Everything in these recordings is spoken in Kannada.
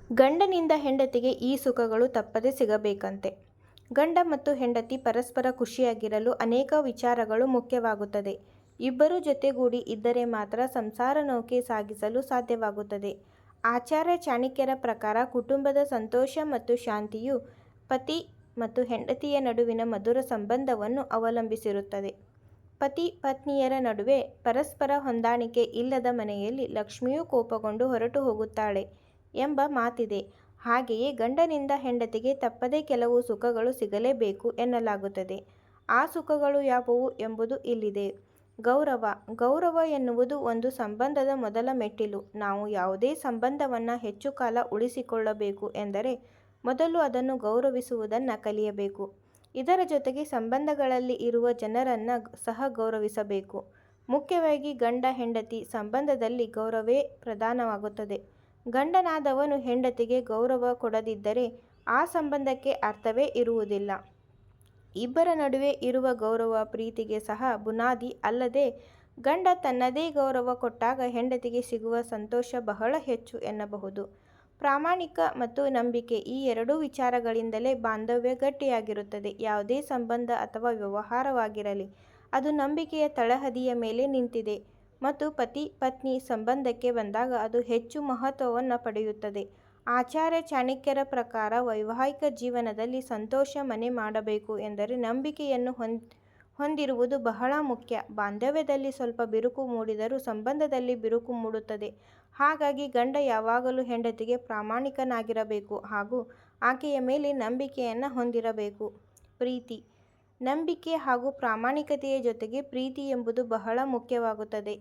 ಗಂಡನಿಂದ ಹೆಂಡತಿಗೆ ಈ ಸುಖಗಳು ತಪ್ಪದೆ ಸಿಗಬೇಕಂತೆ. ಗಂಡ ಮತ್ತು ಹೆಂಡತಿ ಪರಸ್ಪರ ಖುಷಿಯಾಗಿರಲು ಅನೇಕ ವಿಚಾರಗಳು ಮುಖ್ಯವಾಗುತ್ತದೆ. ಇಬ್ಬರೂ ಜೊತೆಗೂಡಿ ಇದ್ದರೆ ಮಾತ್ರ ಸಂಸಾರ ನೌಕೆ ಸಾಗಿಸಲು ಸಾಧ್ಯವಾಗುತ್ತದೆ. ಆಚಾರ್ಯ ಚಾಣಕ್ಯರ ಪ್ರಕಾರ ಕುಟುಂಬದ ಸಂತೋಷ ಮತ್ತು ಶಾಂತಿಯು ಪತಿ ಮತ್ತು ಹೆಂಡತಿಯ ನಡುವಿನ ಮಧುರ ಸಂಬಂಧವನ್ನು ಅವಲಂಬಿಸಿರುತ್ತದೆ. ಪತಿ ಪತ್ನಿಯರ ನಡುವೆ ಪರಸ್ಪರ ಹೊಂದಾಣಿಕೆ ಇಲ್ಲದ ಮನೆಯಲ್ಲಿ ಲಕ್ಷ್ಮಿಯೂ ಕೋಪಗೊಂಡು ಹೊರಟು ಹೋಗುತ್ತಾಳೆ ಎಂಬ ಮಾತಿದೆ. ಹಾಗೆಯೇ ಗಂಡನಿಂದ ಹೆಂಡತಿಗೆ ತಪ್ಪದೆ ಕೆಲವು ಸುಖಗಳು ಸಿಗಲೇಬೇಕು ಎನ್ನಲಾಗುತ್ತದೆ. ಆ ಸುಖಗಳು ಯಾವುವು ಎಂಬುದು ಇಲ್ಲಿದೆ. ಗೌರವ. ಗೌರವ ಎನ್ನುವುದು ಒಂದು ಸಂಬಂಧದ ಮೊದಲ ಮೆಟ್ಟಿಲು. ನಾವು ಯಾವುದೇ ಸಂಬಂಧವನ್ನು ಹೆಚ್ಚು ಕಾಲ ಉಳಿಸಿಕೊಳ್ಳಬೇಕು ಎಂದರೆ ಮೊದಲು ಅದನ್ನು ಗೌರವಿಸುವುದನ್ನು ಕಲಿಯಬೇಕು. ಇದರ ಜೊತೆಗೆ ಸಂಬಂಧಗಳಲ್ಲಿ ಇರುವ ಜನರನ್ನು ಸಹ ಗೌರವಿಸಬೇಕು. ಮುಖ್ಯವಾಗಿ ಗಂಡ ಹೆಂಡತಿ ಸಂಬಂಧದಲ್ಲಿ ಗೌರವವೇ ಪ್ರಧಾನವಾಗುತ್ತದೆ. ಗಂಡನಾದವನು ಹೆಂಡತಿಗೆ ಗೌರವ ಕೊಡದಿದ್ದರೆ ಆ ಸಂಬಂಧಕ್ಕೆ ಅರ್ಥವೇ ಇರುವುದಿಲ್ಲ. ಇಬ್ಬರ ನಡುವೆ ಇರುವ ಗೌರವ ಪ್ರೀತಿಗೆ ಸಹ ಬುನಾದಿ. ಅಲ್ಲದೆ ಗಂಡ ತನ್ನದೇ ಗೌರವ ಕೊಟ್ಟಾಗ ಹೆಂಡತಿಗೆ ಸಿಗುವ ಸಂತೋಷ ಬಹಳ ಹೆಚ್ಚು ಎನ್ನಬಹುದು. ಪ್ರಾಮಾಣಿಕ ಮತ್ತು ನಂಬಿಕೆ ಈ ಎರಡೂ ವಿಚಾರಗಳಿಂದಲೇ ಬಾಂಧವ್ಯ ಗಟ್ಟಿಯಾಗಿರುತ್ತದೆ. ಯಾವುದೇ ಸಂಬಂಧ ಅಥವಾ ವ್ಯವಹಾರವಾಗಿರಲಿ ಅದು ನಂಬಿಕೆಯ ತಳಹದಿಯ ಮೇಲೆ ನಿಂತಿದೆ ಮತ್ತು ಪತಿ ಪತ್ನಿ ಸಂಬಂಧಕ್ಕೆ ಬಂದಾಗ ಅದು ಹೆಚ್ಚು ಮಹತ್ವವನ್ನು ಪಡೆಯುತ್ತದೆ. ಆಚಾರ್ಯ ಚಾಣಕ್ಯರ ಪ್ರಕಾರ ವೈವಾಹಿಕ ಜೀವನದಲ್ಲಿ ಸಂತೋಷ ಮನೆ ಮಾಡಬೇಕು ಎಂದರೆ ನಂಬಿಕೆಯನ್ನು ಹೊಂದಿರುವುದು ಬಹಳ ಮುಖ್ಯ. ಬಾಂಧವ್ಯದಲ್ಲಿ ಸ್ವಲ್ಪ ಬಿರುಕು ಮೂಡಿದರೂ ಸಂಬಂಧದಲ್ಲಿ ಬಿರುಕು ಮೂಡುತ್ತದೆ. ಹಾಗಾಗಿ ಗಂಡ ಯಾವಾಗಲೂ ಹೆಂಡತಿಗೆ ಪ್ರಾಮಾಣಿಕನಾಗಿರಬೇಕು ಹಾಗೂ ಆಕೆಯ ಮೇಲೆ ನಂಬಿಕೆಯನ್ನು ಹೊಂದಿರಬೇಕು. ಪ್ರೀತಿ. ನಂಬಿಕೆ ಹಾಗೂ ಪ್ರಾಮಾಣಿಕತೆಯ ಜೊತೆಗೆ ಪ್ರೀತಿ ಎಂಬುದು ಬಹಳ ಮುಖ್ಯವಾಗುತ್ತದೆ.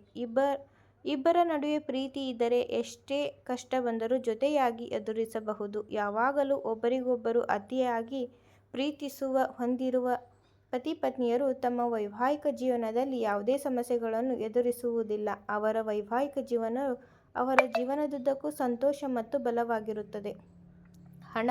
ಇಬ್ಬರ ನಡುವೆ ಪ್ರೀತಿ ಇದ್ದರೆ ಎಷ್ಟೇ ಕಷ್ಟ ಬಂದರೂ ಜೊತೆಯಾಗಿ ಎದುರಿಸಬಹುದು. ಯಾವಾಗಲೂ ಒಬ್ಬರಿಗೊಬ್ಬರು ಅತಿಯಾಗಿ ಹೊಂದಿರುವ ಪತಿ ಪತ್ನಿಯರು ತಮ್ಮ ವೈವಾಹಿಕ ಜೀವನದಲ್ಲಿ ಯಾವುದೇ ಸಮಸ್ಯೆಗಳನ್ನು ಎದುರಿಸುವುದಿಲ್ಲ. ಅವರ ವೈವಾಹಿಕ ಜೀವನವು ಅವರ ಜೀವನದುದ್ದಕ್ಕೂ ಸಂತೋಷ ಮತ್ತು ಬಲವಾಗಿರುತ್ತದೆ. ಹಣ.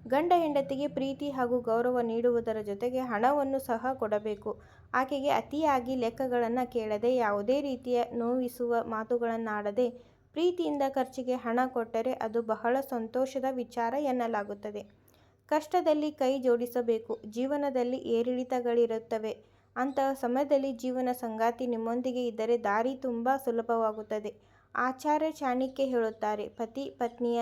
ಗಂಡ ಹೆಂಡತಿಗೆ ಪ್ರೀತಿ ಹಾಗೂ ಗೌರವ ನೀಡುವುದರ ಜೊತೆಗೆ ಹಣವನ್ನು ಸಹ ಕೊಡಬೇಕು. ಆಕೆಗೆ ಅತಿಯಾಗಿ ಲೆಕ್ಕಗಳನ್ನು ಕೇಳದೆ ಯಾವುದೇ ರೀತಿಯ ನೋವಿಸುವ ಮಾತುಗಳನ್ನಾಡದೆ ಪ್ರೀತಿಯಿಂದ ಖರ್ಚಿಗೆ ಹಣ ಕೊಟ್ಟರೆ ಅದು ಬಹಳ ಸಂತೋಷದ ವಿಚಾರ ಎನ್ನಲಾಗುತ್ತದೆ. ಕಷ್ಟದಲ್ಲಿ ಕೈ ಜೋಡಿಸಬೇಕು. ಜೀವನದಲ್ಲಿ ಏರಿಳಿತಗಳಿರುತ್ತವೆ. ಅಂತಹ ಸಮಯದಲ್ಲಿ ಜೀವನ ಸಂಗಾತಿ ನಿಮ್ಮೊಂದಿಗೆ ಇದ್ದರೆ ದಾರಿ ತುಂಬ ಸುಲಭವಾಗುತ್ತದೆ. ಆಚಾರ್ಯ ಚಾಣಕ್ಯ ಹೇಳುತ್ತಾರೆ, ಪತಿ ಪತ್ನಿಯ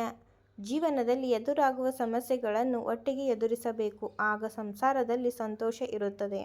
ಜೀವನದಲ್ಲಿ ಎದುರಾಗುವ ಸಮಸ್ಯೆಗಳನ್ನು ಒಟ್ಟಿಗೆ ಎದುರಿಸಬೇಕು. ಆಗ ಸಂಸಾರದಲ್ಲಿ ಸಂತೋಷ ಇರುತ್ತದೆ.